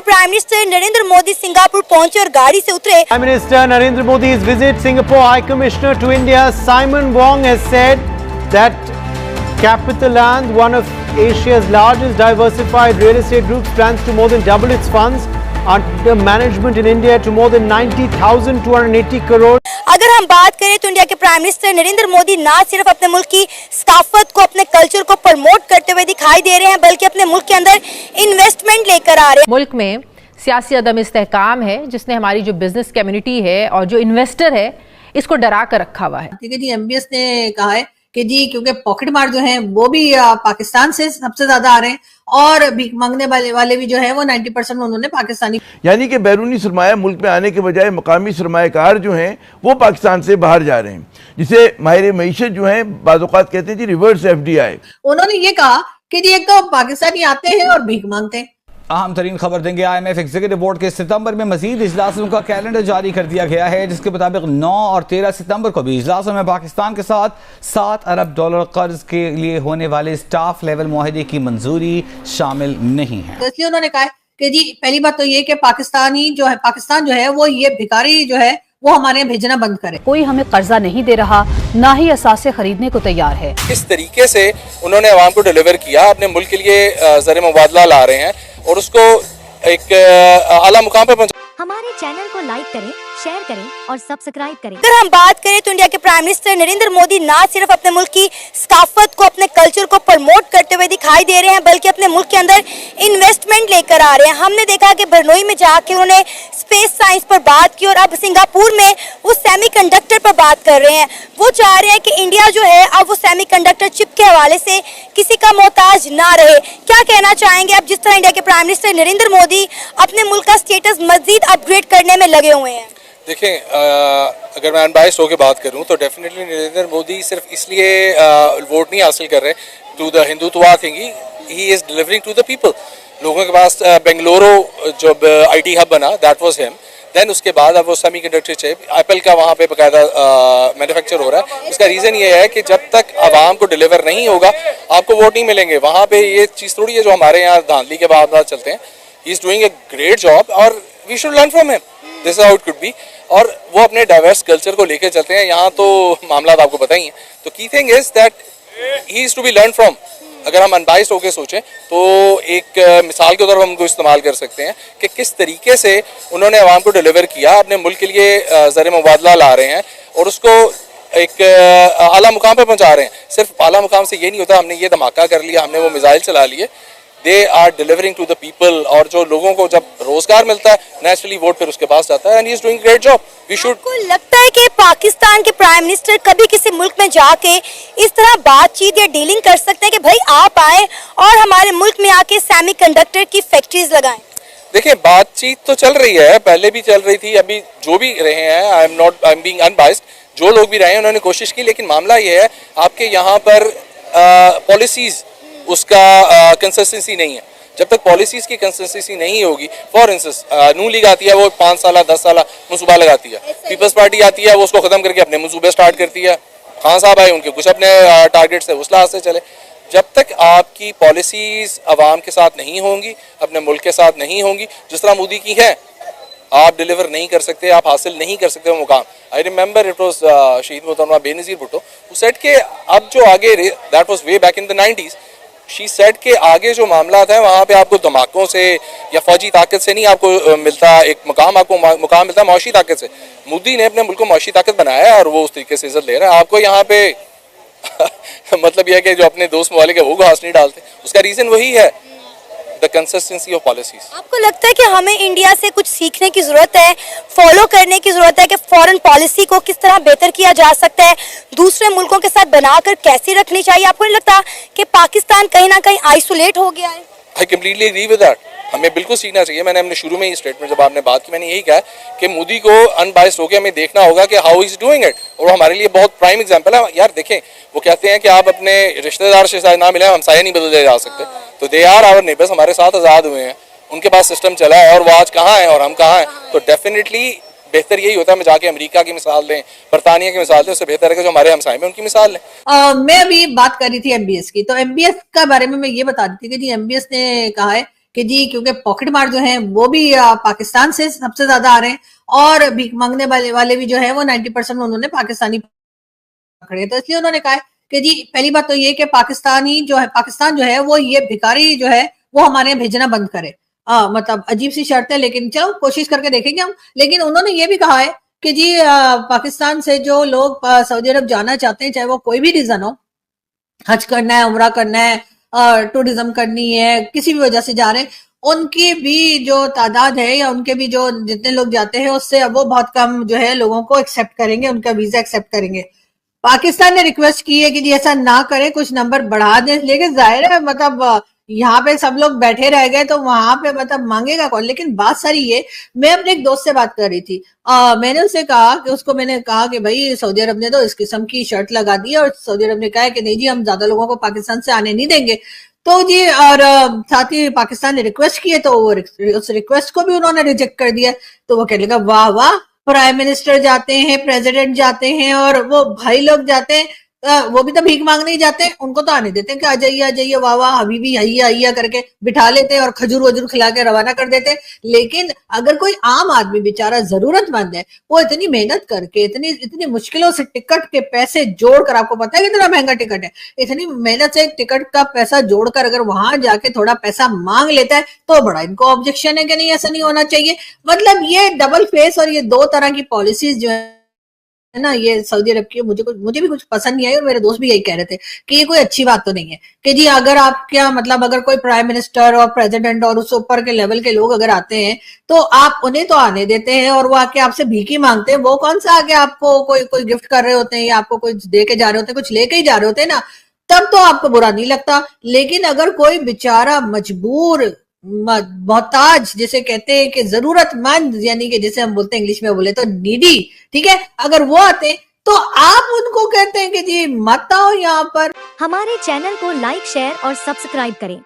Prime minister Narendra Modi Singapore पहुंचे और गाड़ी से उतरे। Prime Minister Narendra Modi's visit Singapore High Commissioner to India Simon Wong has said that CapitaLand, one of Asia's largest diversified real estate groups, plans to more than double its funds under management in India to more than 90,280 crore. अगर हम बात करें तो India के prime minister Narendra Modi ना सिर्फ अपने मुल्क की सकाफत को, अपने कल्चर को प्रमोट करते हुए दिखाई दे रहे हैं, बल्कि अपने मुल्क के अंदर इन्वेस्टमेंट लेकर आ रहे हैं। मुल्क में सियासी अदम इस्तेहकाम है जिसने हमारी जो बिजनेस कम्युनिटी है और जो इन्वेस्टर है इसको डरा कर रखा हुआ है। ठीक है जी, एमबीएस ने कहा है कि जी क्योंकि पॉकेट मार जो है वो भी पाकिस्तान से सबसे ज्यादा आ रहे हैं और भीख मांगने वाले भी जो है वो 90% उन्होंने पाकिस्तानी, यानी कि बैरूनी सरमाया मुल्क में आने के बजाय मकामी सरमायाकार जो हैं वो पाकिस्तान से बाहर जा रहे हैं, जिसे माहिर मईशत जो है बाज़ औक़ात कहते हैं जी रिवर्स एफडीआई। उन्होंने ये कहा कि जी एक तो पाकिस्तानी आते हैं और भीख मांगते हैं। अहम तरीन खबर देंगे। IMF एग्जीक्यूटिव बोर्ड के सितंबर में मजीद इजलासों का कैलेंडर जारी कर दिया गया है, जिसके मुताबिक 9 और 13 सितंबर को भी इजलासों में पाकिस्तान के साथ $7 अरब कर्ज के लिए होने वाले स्टाफ लेवल मुआहदे की मंजूरी शामिल नहीं है। तो इसलिए उन्होंने कहा कि जी पहली बात तो ये कि पाकिस्तान जो है वो ये भिखारी जो है वो हमारे यहाँ भेजना बंद करे। कोई हमें कर्जा नहीं दे रहा, ना ही असासे खरीदने को तैयार है। किस तरीके से उन्होंने अवाम को डिलीवर किया, अपने मुल्क के लिए ज़र मुबादला ला रहे हैं और उसको एक आला मुकाम पर पहुंचा। हमारे चैनल को लाइक करें, शेयर करें और सब्सक्राइब करें। अगर हम बात करें तो इंडिया के प्राइम मिनिस्टर नरेंद्र मोदी ना सिर्फ अपने मुल्क की सकाफत को, अपने कल्चर को प्रमोट करते हुए दिखाई दे रहे हैं, बल्कि अपने मुल्क के अंदर इन्वेस्टमेंट लेकर आ रहे हैं। हमने देखा कि बरनोई में जाके उन्होंने स्पेस साइंस पर बात की और अब सिंगापुर में वो सेमीकंडक्टर पर बात कर रहे हैं। वो चाह रहे हैं कि इंडिया जो है अब वो सेमीकंडक्टर चिप के हवाले से किसी का मोहताज ना रहे। क्या कहना चाहेंगे अब जिस तरह इंडिया के प्राइम मिनिस्टर नरेंद्र मोदी अपने मुल्क का स्टेटस मजीद अपग्रेड करने में लगे हुए हैं? देखें, अगर मैं अनबायस्ड होकर बात करूं तो डेफिनेटली नरेंद्र मोदी सिर्फ इसलिए वोट नहीं हासिल कर रहे to the Hindutva thing, he is delivering to the people. लोगों के पास बेंगलुरु जब आईटी हब बना, दैट वाज हिम। देन उसके बाद अब वो सेमीकंडक्टर चिप एप्पल का वहाँ पे बाकायदा मैन्युफैक्चर हो रहा है। इसका रीज़न ये है कि जब तक आवाम को डिलीवर नहीं होगा आपको वोट नहीं मिलेंगे। वहाँ पे ये चीज़ थोड़ी है जो हमारे यहाँ धांधली के बाद चलते हैं। He is doing a great job और we should learn from him, this is how it could be. और वो अपने डाइवर्स कल्चर को लेकर चलते हैं। यहाँ तो मामला आपको पता ही है। तो की thing is that he is to be learn from. अगर हम अनबाइस्ड होकर सोचें तो एक मिसाल के तौर पर हम उनको इस्तेमाल कर सकते हैं कि किस तरीके से उन्होंने अवाम को डिलीवर किया, अपने मुल्क के लिए ज़र मुबादला ला रहे हैं और उसको एक आला मुकाम पर पहुंचा रहे हैं। सिर्फ आला मुकाम से ये नहीं होता हमने ये धमाका कर लिया, हमने वो मिसाइल चला लिए। They are delivering to the people और जो लोगों को जब रोजगार मिलता है नेचुरली वोट फिर उसके पास जाता है and he is doing great job. We should. आपको लगता है कि पाकिस्तान के प्राइम मिनिस्टर कभी किसी मुल्क में जाके इस तरह बातचीत या डीलिंग कर सकते हैं कि भाई आप आए और हमारे मुल्क में आके सेमीकंडक्टर की फैक्ट्रीज लगाएं? देखिए, बातचीत तो चल रही है, पहले भी चल रही थी, अभी जो भी रहे हैं, आई एम बीइंग अनबाइस्ड, जो लोग भी रहे हैं उन्होंने कोशिश की। लेकिन मामला ये है आपके यहाँ पर पॉलिसीज उसका कंसिस्टेंसी नहीं है। जब तक पॉलिसीज की कंसिस्टेंसी नहीं होगी, फॉर इंस्टेंस नून लीग आती है वो 5 साल 10 साल मनसूबा लगाती है, पीपल्स पार्टी आती है वो उसको खत्म करके अपने मनसूबे स्टार्ट करती है, खान साहब आए उनके कुछ अपने टारगेट्स है उस लिहाज से चले। जब तक आपकी पॉलिसीज आवाम के साथ नहीं होंगी, अपने मुल्क के साथ नहीं होंगी, जिस तरह मोदी की है, आप डिलीवर नहीं कर सकते, आप हासिल नहीं कर सकते वो मुकाम। आई रिमेंबर इट वाज शहीद मोहतरमा बेनज़ीर भुट्टो हु सेड के अब जो आगे, that was way back in the 90s, she said के आगे जो मामला है वहाँ पे आपको धमाकों से या फौजी ताकत से नहीं आपको मिलता एक मुकाम, आपको मुकाम मिलता है माशी ताकत से। मोदी ने अपने मुल्क को माशी ताकत बनाया है और वो उस तरीके से इज्जत ले रहा है। आपको यहाँ पे मतलब यह है कि जो अपने दोस्त मवालिक है वो घास नहीं डालते, उसका रीज़न वही है, द कंसिस्टेंसी ऑफ पॉलिसीज। आपको लगता है कि हमें इंडिया से कुछ सीखने की जरूरत है, फॉलो करने की जरूरत है कि फॉरेन पॉलिसी को किस तरह बेहतर किया जा सकता है, दूसरे मुल्कों के साथ बनाकर कैसे रखनी चाहिए? आपको नहीं लगता कि पाकिस्तान कहीं ना कहीं आइसोलेट हो गया है? I completely agree with that. हमें बिल्कुल सीखना चाहिए। मैंने अपने शुरू में ही स्टेटमेंट जब आपने बात की मैंने यही कहा कि मोदी को अनबाइस्ड होकर हमें देखना होगा कि हाउ इज डूइंग इट, और हमारे लिए बहुत प्राइम एग्जांपल है। यार देखें, वो कहते हैं कि आप अपने रिश्तेदार से ना मिले हमसाया नहीं बदले जा सकते, तो दे आर आवर नेबर्स, हमारे साथ आज़ाद हुए हैं, उनके पास सिस्टम चला है और वो आज कहाँ है और हम कहाँ हैं। तो डेफिनेटली बेहतर यही होता है, मैं जाके अमेरिका की मिसाल दें, बरतानिया की मिसाल दें, उससे बेहतर है कि जो हमारे हमसाए में उनकी मिसाल लें। मैं अभी बात कर रही थी एमबीएस की, तो एमबीएस के बारे में मैं ये बता रही थी कि जी एमबीएस ने कहा है कि जी क्योंकि पॉकेट मार जो है वो भी पाकिस्तान से सबसे ज्यादा आ रहे हैं और भीख मांगने वाले भी जो है वो 90% उन्होंने पाकिस्तानी पकड़े। तो इसलिए उन्होंने कहा है कि जी पहली बात तो ये कि पाकिस्तान जो है वो ये भिखारी जो है वो हमारे यहाँ भेजना बंद करे। मतलब अजीब सी शर्त है, लेकिन चलो कोशिश करके देखेंगे हम। लेकिन उन्होंने ये भी कहा है कि जी पाकिस्तान से जो लोग सऊदी अरब जाना चाहते हैं, चाहे वो कोई भी रीजन हो, हज करना है, उम्रा करना है, टूरिज्म करनी है, किसी भी वजह से जा रहे हैं, उनकी भी जो तादाद है या उनके भी जो जितने लोग जाते हैं उससे वो बहुत कम जो है लोगों को एक्सेप्ट करेंगे, उनका वीजा एक्सेप्ट करेंगे। पाकिस्तान ने रिक्वेस्ट की है कि जी ऐसा ना करें, कुछ नंबर बढ़ा दें, लेकिन जाहिर है मतलब यहाँ पे सब लोग बैठे रह गए तो वहां पे मतलब मांगेगा कौन। लेकिन बात सारी ये, मैं अपने एक दोस्त से बात कर रही थी, मैंने मैंने कहा कि भाई सऊदी अरब ने तो इस किस्म की शर्त लगा दी और सऊदी अरब ने कहा है कि नहीं जी हम ज्यादा लोगों को पाकिस्तान से आने नहीं देंगे। तो जी और साथ ही पाकिस्तान ने रिक्वेस्ट की है तो उस रिक्वेस्ट को भी उन्होंने रिजेक्ट कर दिया। तो वो कहने लगा वाह वाह, प्राइम मिनिस्टर जाते हैं, प्रेसिडेंट जाते हैं और वो भाई लोग जाते हैं, वो भी तो भीख मांगने ही जाते हैं, उनको तो आने देते हैं कि आ जाइए वाह वाह हबीबी आइया करके बिठा लेते हैं और खजूर वजूर खिला के रवाना कर देते हैं। लेकिन अगर कोई आम आदमी बेचारा जरूरतमंद है, वो इतनी मेहनत करके इतनी मुश्किलों से टिकट के पैसे जोड़कर, आपको पता है कितना महंगा टिकट है, इतनी मेहनत से टिकट का पैसा जोड़कर अगर वहां जाके थोड़ा पैसा मांग लेता है तो बड़ा इनको ऑब्जेक्शन है कि नहीं ऐसा नहीं होना चाहिए। मतलब ये डबल फेस और ये दो तरह की पॉलिसीज जो है ना ये सऊदी अरब की, मुझे भी कुछ पसंद नहीं आई और मेरे दोस्त भी यही कह रहे थे कि ये कोई अच्छी बात तो नहीं है कि जी अगर आप क्या मतलब अगर कोई प्राइम मिनिस्टर और प्रेसिडेंट और उस ऊपर के लेवल के लोग अगर आते हैं तो आप उन्हें तो आने देते हैं और वो आके आपसे भीख मांगते हैं। वो कौन सा आके आपको कोई गिफ्ट कर रहे होते हैं या आपको कुछ दे के जा रहे होते हैं, कुछ लेके ही जा रहे होते हैं ना, तब तो आपको बुरा नहीं लगता। लेकिन अगर कोई बेचारा मजबूर मोहताज जिसे कहते हैं कि जरूरतमंद, यानी कि जिसे हम बोलते हैं इंग्लिश में बोले तो नीडी, ठीक है, अगर वो आते हैं तो आप उनको कहते हैं कि जी मत आओ यहाँ पर। हमारे चैनल को लाइक शेयर और सब्सक्राइब करें